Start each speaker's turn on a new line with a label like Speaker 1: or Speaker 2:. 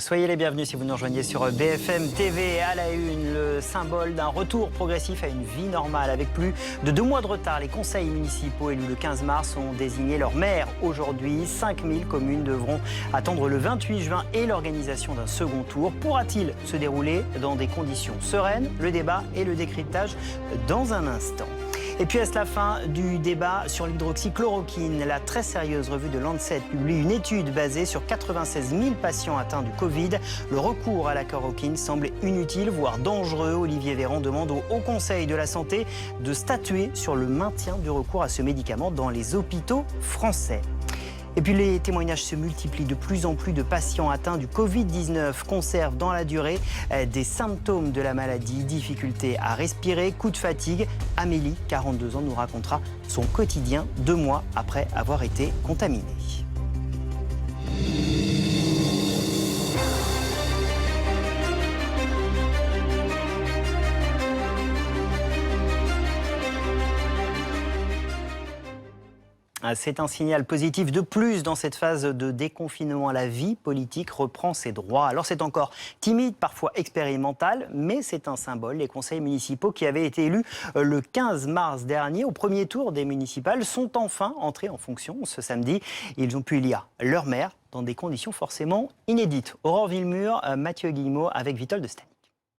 Speaker 1: Soyez les bienvenus si vous nous rejoignez sur BFM TV. À la une, le symbole d'un retour progressif à une vie normale. Avec plus de 2 mois de retard, les conseils municipaux élus le 15 mars ont désigné leur maire. Aujourd'hui, 5000 communes devront attendre le 28 juin et l'organisation d'un second tour. Pourra-t-il se dérouler dans des conditions sereines? Le débat et le décryptage dans un instant. Et puis est-ce la fin du débat sur l'hydroxychloroquine? La très sérieuse revue de Lancet publie une étude basée sur 96 000 patients atteints du Covid. Le recours à la chloroquine semble inutile, voire dangereux. Olivier Véran demande au Haut Conseil de la Santé de statuer sur le maintien du recours à ce médicament dans les hôpitaux français. Et puis les témoignages se multiplient. De plus en plus de patients atteints du Covid-19 conservent dans la durée des symptômes de la maladie, difficulté à respirer, coup de fatigue. Amélie, 42 ans, nous racontera son quotidien 2 mois après avoir été contaminée. C'est un signal positif de plus dans cette phase de déconfinement. La vie politique reprend ses droits. Alors c'est encore timide, parfois expérimental, mais c'est un symbole. Les conseils municipaux qui avaient été élus le 15 mars dernier au premier tour des municipales sont enfin entrés en fonction ce samedi. Ils ont pu élire leur maire dans des conditions forcément inédites. Aurore Villemur, Mathieu Guillemot avec Vitol de Stani.